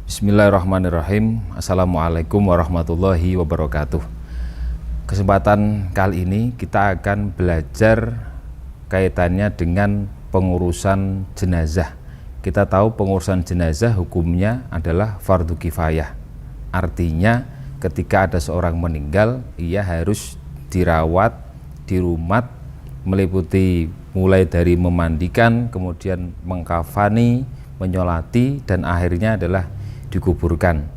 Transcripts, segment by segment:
Bismillahirrahmanirrahim. Assalamualaikum warahmatullahi wabarakatuh. Kesempatan kali ini kita akan belajar kaitannya dengan pengurusan jenazah. Kita tahu pengurusan jenazah hukumnya adalah fardu kifayah. Artinya ketika ada seorang meninggal, ia harus dirawat di rumah, meliputi mulai dari memandikan, kemudian mengkafani, menyolati, dan akhirnya adalah dikuburkan.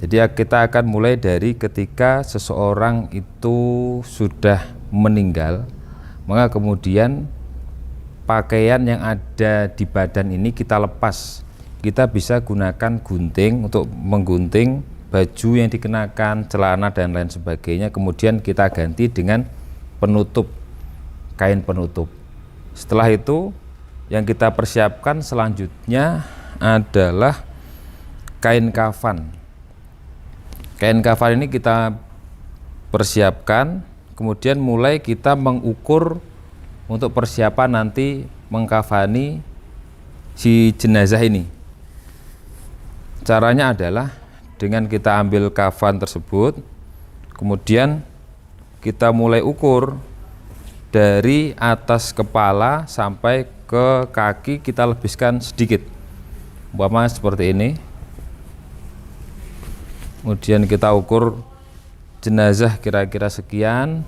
Jadi kita akan mulai dari ketika seseorang itu sudah meninggal, maka kemudian pakaian yang ada di badan ini kita lepas. Kita bisa gunakan gunting untuk menggunting baju yang dikenakan, celana dan lain sebagainya, kemudian kita ganti dengan penutup, kain penutup. Setelah itu yang kita persiapkan selanjutnya adalah kain kafan. Kain kafan ini kita persiapkan, kemudian mulai kita mengukur untuk persiapan nanti mengkafani si jenazah ini. Caranya adalah dengan kita ambil kafan tersebut, kemudian kita mulai ukur dari atas kepala sampai ke kaki, kita lebihkan sedikit, umpama seperti ini. Kemudian kita ukur jenazah kira-kira sekian,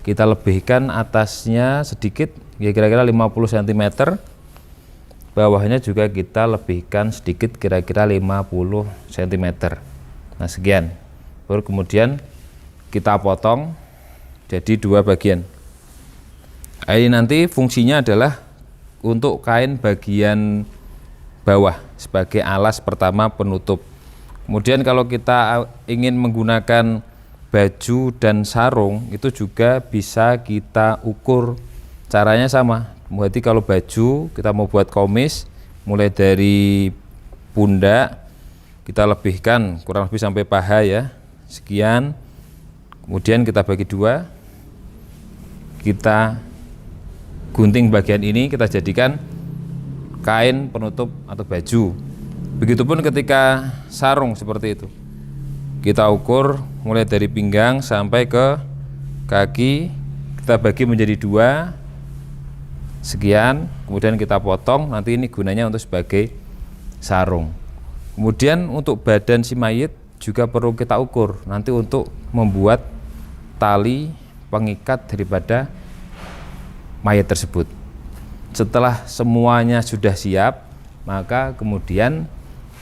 kita lebihkan atasnya sedikit, ya kira-kira 50 cm, bawahnya juga kita lebihkan sedikit, kira-kira 50 cm. Nah sekian, baru kemudian kita potong jadi dua bagian. Ini nanti fungsinya adalah untuk kain bagian bawah sebagai alas pertama penutup. Kemudian kalau kita ingin menggunakan baju dan sarung, itu juga bisa kita ukur, caranya sama. Berarti kalau baju kita mau buat komis, mulai dari pundak kita lebihkan kurang lebih sampai paha ya, sekian. Kemudian kita bagi dua, kita gunting bagian ini, kita jadikan kain penutup atau baju. Begitupun ketika sarung seperti itu, kita ukur mulai dari pinggang sampai ke kaki, kita bagi menjadi dua, sekian, kemudian kita potong. Nanti ini gunanya untuk sebagai sarung. Kemudian untuk badan si mayit juga perlu kita ukur nanti untuk membuat tali pengikat daripada mayat tersebut. Setelah semuanya sudah siap, maka kemudian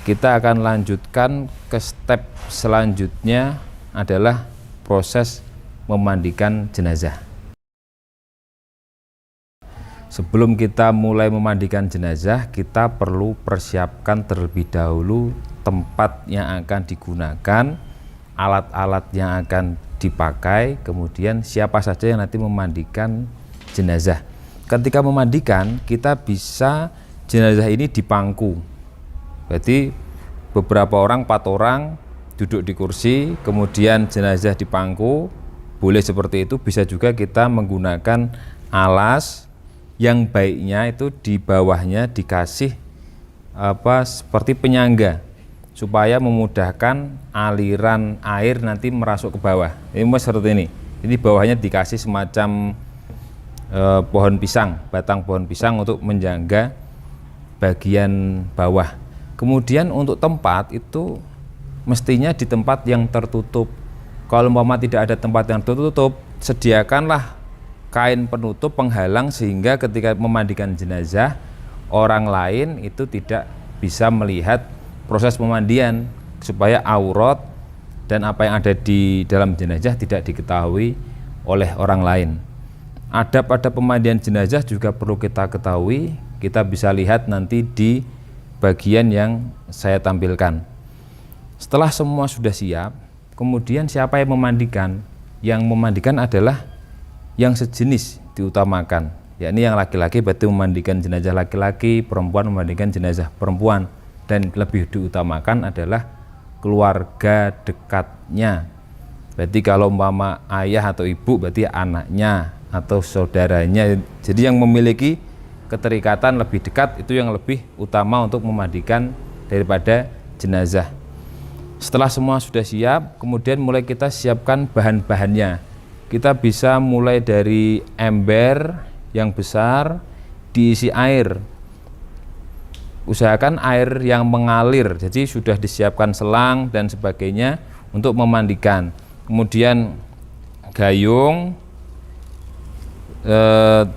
kita akan lanjutkan ke step selanjutnya adalah proses memandikan jenazah. Sebelum kita mulai memandikan jenazah, kita perlu persiapkan terlebih dahulu tempat yang akan digunakan, alat-alat yang akan dipakai, kemudian siapa saja yang nanti memandikan jenazah. Ketika memandikan, kita bisa jenazah ini dipangku. Berarti beberapa orang, 4 orang duduk di kursi, kemudian jenazah dipangku, boleh seperti itu. Bisa juga kita menggunakan alas yang baiknya itu di bawahnya dikasih seperti penyangga supaya memudahkan aliran air nanti merasuk ke bawah. Ini seperti ini. Jadi bawahnya dikasih semacam pohon pisang, batang pohon pisang untuk menjaga bagian bawah. Kemudian untuk tempat itu mestinya di tempat yang tertutup. Kalau umpama tidak ada tempat yang tertutup, sediakanlah kain penutup penghalang sehingga ketika memandikan jenazah, orang lain itu tidak bisa melihat proses pemandian, supaya aurat dan apa yang ada di dalam jenazah tidak diketahui oleh orang lain. Adab-adab pemandian jenazah juga perlu kita ketahui. Kita bisa lihat nanti di bagian yang saya tampilkan. Setelah semua sudah siap, kemudian siapa yang memandikan? Yang memandikan adalah yang sejenis diutamakan, yakni yang laki-laki berarti memandikan jenazah laki-laki, perempuan memandikan jenazah perempuan, dan lebih diutamakan adalah keluarga dekatnya. Berarti kalau umpama ayah atau ibu berarti anaknya atau saudaranya. Jadi yang memiliki keterikatan lebih dekat itu yang lebih utama untuk memandikan daripada jenazah. Setelah semua sudah siap, kemudian mulai kita siapkan bahan-bahannya. Kita bisa mulai dari ember yang besar diisi air. Usahakan air yang mengalir, jadi sudah disiapkan selang dan sebagainya untuk memandikan. Kemudian gayung,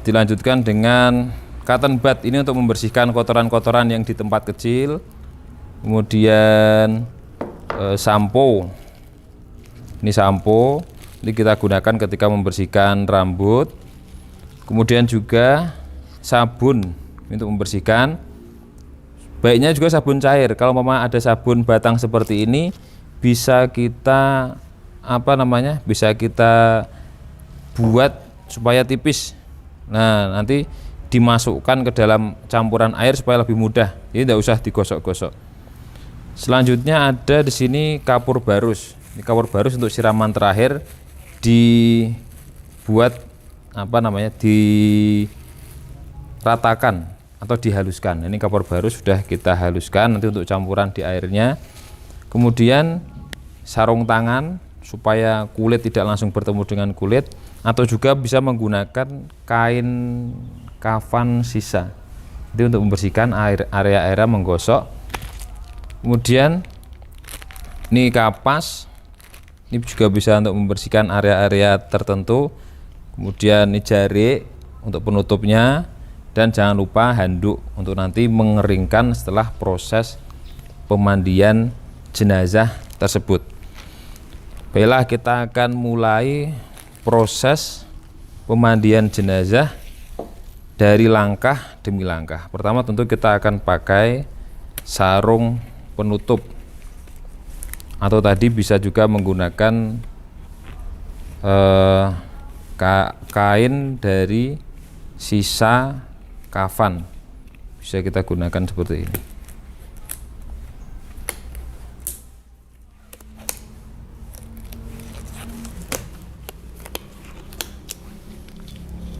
dilanjutkan dengan cotton bud ini untuk membersihkan kotoran-kotoran yang di tempat kecil. Kemudian sampo, ini sampo ini kita gunakan ketika membersihkan rambut. Kemudian juga sabun untuk membersihkan, baiknya juga sabun cair. Kalau memang ada sabun batang seperti ini, bisa kita bisa kita buat supaya tipis. Nah, nanti dimasukkan ke dalam campuran air supaya lebih mudah. Ini tidak usah digosok-gosok. Selanjutnya ada di sini kapur barus. Ini kapur barus untuk siraman terakhir, dibuat diratakan atau dihaluskan. Ini kapur barus sudah kita haluskan, nanti untuk campuran di airnya. Kemudian sarung tangan supaya kulit tidak langsung bertemu dengan kulit, atau juga bisa menggunakan kain kafan sisa itu untuk membersihkan area-area menggosok. Kemudian ini kapas, ini juga bisa untuk membersihkan area-area tertentu. Kemudian ini jarik untuk penutupnya, dan jangan lupa handuk untuk nanti mengeringkan setelah proses pemandian jenazah tersebut. Baiklah, kita akan mulai proses pemandian jenazah dari langkah demi langkah. Pertama tentu kita akan pakai sarung penutup, atau tadi bisa juga menggunakan kain dari sisa kafan, bisa kita gunakan seperti ini.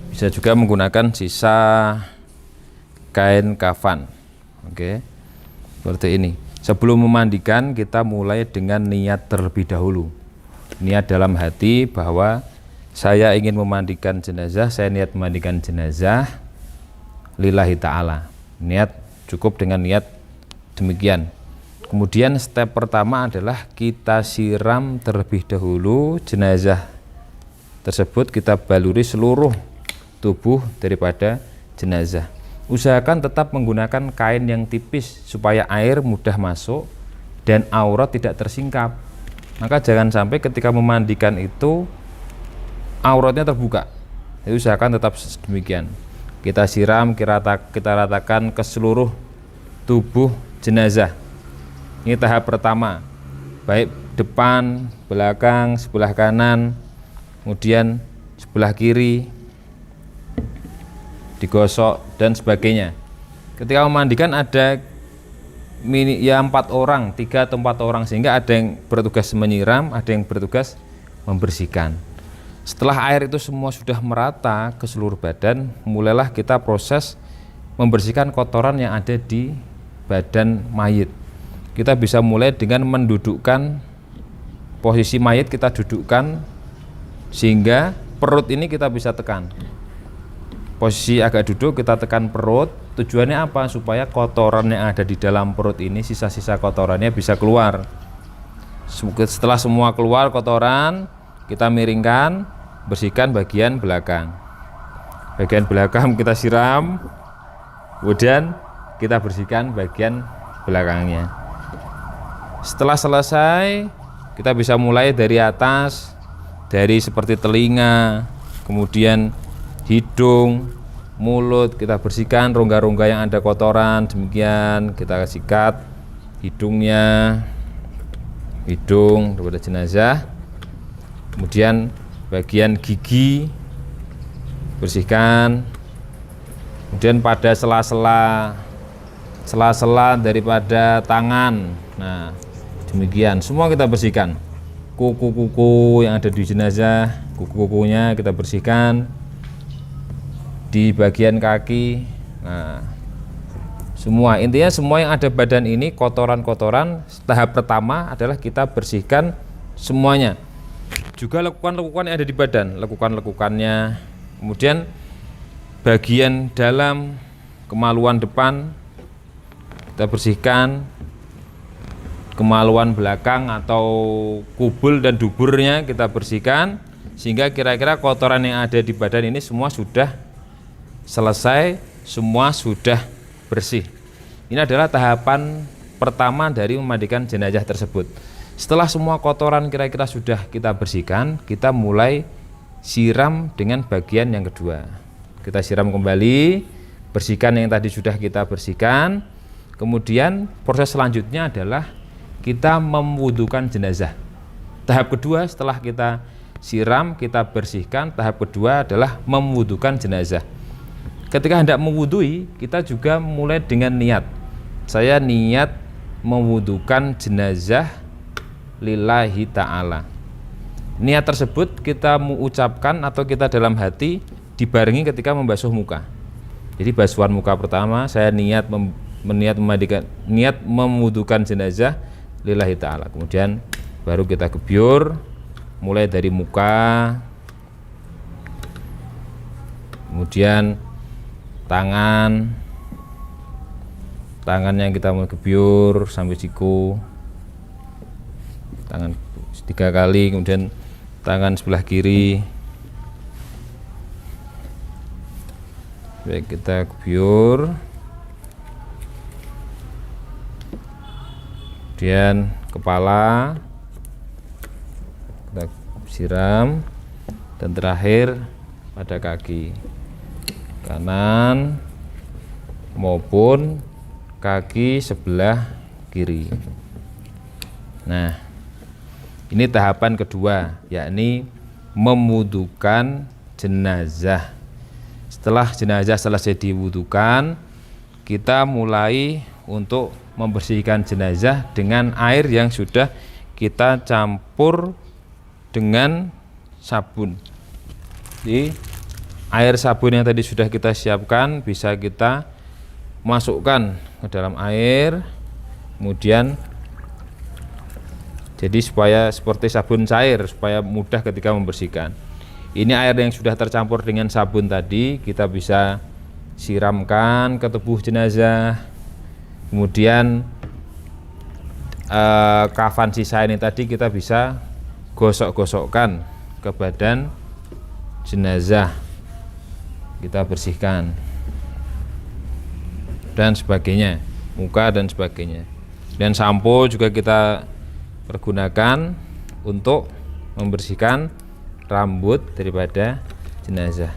Bisa juga menggunakan sisa kain kafan. Oke, seperti ini. Sebelum memandikan, kita mulai dengan niat terlebih dahulu. Niat dalam hati bahwa saya ingin memandikan jenazah, saya niat memandikan jenazah lillahi ta'ala. Niat, cukup dengan niat demikian. Kemudian step pertama adalah kita siram terlebih dahulu jenazah tersebut, kita baluri seluruh tubuh daripada jenazah. Usahakan tetap menggunakan kain yang tipis supaya air mudah masuk dan aurat tidak tersingkap. Maka jangan sampai ketika memandikan itu auratnya terbuka. Jadi usahakan tetap demikian. Kita siram, kita ratakan ke seluruh tubuh jenazah. Ini tahap pertama, baik depan, belakang, sebelah kanan, kemudian sebelah kiri, digosok dan sebagainya. Ketika memandikan ada 4 orang, 3 atau 4 orang, sehingga ada yang bertugas menyiram, ada yang bertugas membersihkan. Setelah air itu semua sudah merata ke seluruh badan, mulailah kita proses membersihkan kotoran yang ada di badan mayit. Kita bisa mulai dengan mendudukkan posisi mayit, kita dudukkan sehingga perut ini kita bisa tekan. Posisi agak duduk, kita tekan perut. Tujuannya apa? Supaya kotoran yang ada di dalam perut ini, sisa-sisa kotorannya bisa keluar. Setelah semua keluar kotoran, kita miringkan, bersihkan bagian belakang. Bagian belakang kita siram, kemudian kita bersihkan bagian belakangnya. Setelah selesai, kita bisa mulai dari atas, dari seperti telinga, kemudian hidung, mulut, kita bersihkan rongga-rongga yang ada kotoran. Demikian kita sikat hidungnya, hidung daripada jenazah. Kemudian bagian gigi bersihkan. Kemudian pada sela-sela daripada tangan, nah demikian semua kita bersihkan. Kuku-kuku yang ada di jenazah, kuku-kukunya kita bersihkan. Di bagian kaki, nah Semua, intinya semua yang ada badan ini, kotoran-kotoran, tahap pertama adalah kita bersihkan semuanya. Juga lekukan-lekukan yang ada di badan, lekukan-lekukannya. Kemudian bagian dalam, kemaluan depan kita bersihkan, kemaluan belakang atau kubul dan duburnya kita bersihkan, sehingga kira-kira kotoran yang ada di badan ini semua sudah selesai, semua sudah bersih. Ini adalah tahapan pertama dari memandikan jenazah tersebut. Setelah semua kotoran kira-kira sudah kita bersihkan, kita mulai siram dengan bagian yang kedua. Kita siram kembali, bersihkan yang tadi sudah kita bersihkan. Kemudian proses selanjutnya adalah kita memwudukan jenazah. Tahap kedua setelah kita siram, kita bersihkan, tahap kedua adalah memwudukan jenazah. Ketika hendak mewudui, kita juga mulai dengan niat. Saya niat mewudukan jenazah lillahi ta'ala. Niat tersebut kita mengucapkan atau kita dalam hati dibarengi ketika membasuh muka. Jadi basuhan muka pertama saya niat niat mewudukan jenazah lillahi ta'ala. Kemudian baru kita gebyur mulai dari muka, kemudian tangan yang kita mau gebyur sampai siku, tangan 3 kali, kemudian tangan sebelah kiri baik kita gebyur, kemudian kepala kita siram, dan terakhir pada kaki kanan maupun kaki sebelah kiri. Nah, ini tahapan kedua, yakni memwudukan jenazah. Setelah jenazah selesai diwudukan, kita mulai untuk membersihkan jenazah dengan air yang sudah kita campur dengan sabun. Jadi air sabun yang tadi sudah kita siapkan bisa kita masukkan ke dalam air, kemudian jadi supaya seperti sabun cair, supaya mudah ketika membersihkan. Ini air yang sudah tercampur dengan sabun tadi kita bisa siramkan ke tubuh jenazah, kemudian kafan sisa ini tadi kita bisa gosok-gosokkan ke badan jenazah, kita bersihkan dan sebagainya, muka dan sebagainya. Dan sampo juga kita pergunakan untuk membersihkan rambut daripada jenazah.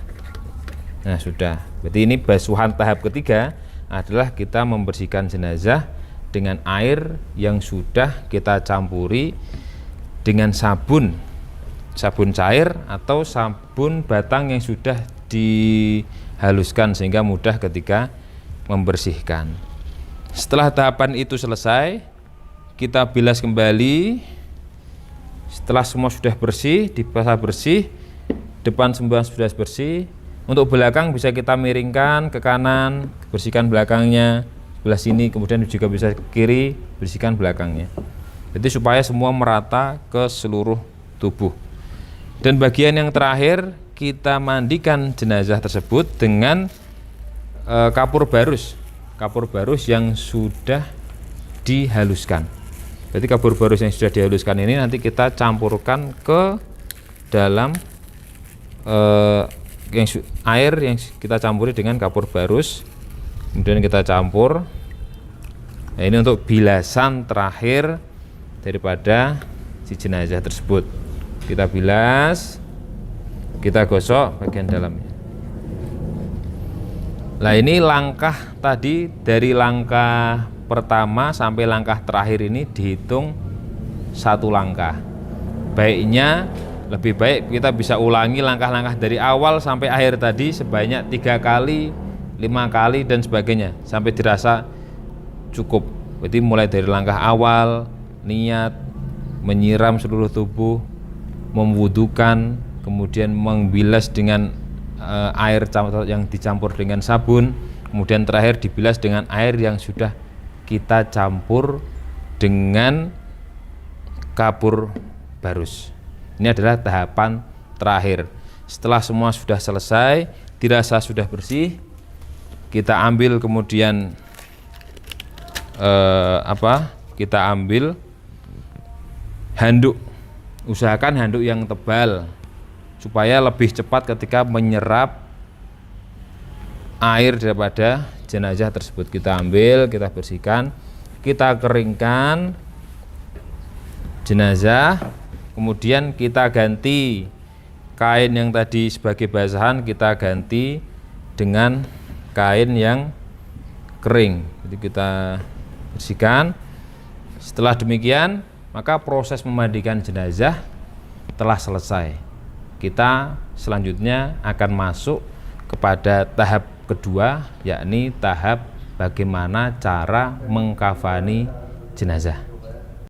Nah, sudah. Berarti ini basuhan tahap ketiga adalah kita membersihkan jenazah dengan air yang sudah kita campuri dengan sabun cair atau sabun batang yang sudah dihaluskan sehingga mudah ketika membersihkan. Setelah tahapan itu selesai, kita bilas kembali. Setelah semua sudah bersih, dibasah bersih, depan semua sudah bersih. Untuk belakang bisa kita miringkan ke kanan, bersihkan belakangnya, sebelah sini, kemudian juga bisa ke kiri, bersihkan belakangnya. Jadi supaya semua merata ke seluruh tubuh. Dan bagian yang terakhir, kita mandikan jenazah tersebut dengan kapur barus yang sudah dihaluskan. Jadi kapur barus yang sudah dihaluskan ini nanti kita campurkan ke dalam air yang kita campuri dengan kapur barus, kemudian kita campur. Nah, ini untuk bilasan terakhir daripada si jenazah tersebut. Kita bilas, kita gosok bagian dalamnya. Nah, ini langkah tadi, dari langkah pertama sampai langkah terakhir ini dihitung satu langkah. Baiknya lebih baik kita bisa ulangi langkah-langkah dari awal sampai akhir tadi sebanyak 3 kali, 5 kali dan sebagainya sampai dirasa cukup. Berarti mulai dari langkah awal, niat menyiram seluruh tubuh, memwudukan, kemudian membilas dengan air yang dicampur dengan sabun, Kemudian terakhir dibilas dengan air yang sudah kita campur dengan kapur barus. Ini adalah tahapan terakhir. Setelah semua sudah selesai, dirasa sudah bersih, kita ambil kemudian kita ambil handuk. Usahakan handuk yang tebal supaya lebih cepat ketika menyerap air daripada jenazah tersebut. Kita ambil, kita bersihkan, kita keringkan jenazah, kemudian kita ganti kain yang tadi sebagai basahan, kita ganti dengan kain yang kering. Jadi kita bersihkan. Setelah demikian, maka proses memandikan jenazah telah selesai. Kita selanjutnya akan masuk kepada tahap kedua, yakni tahap bagaimana cara mengkafani jenazah.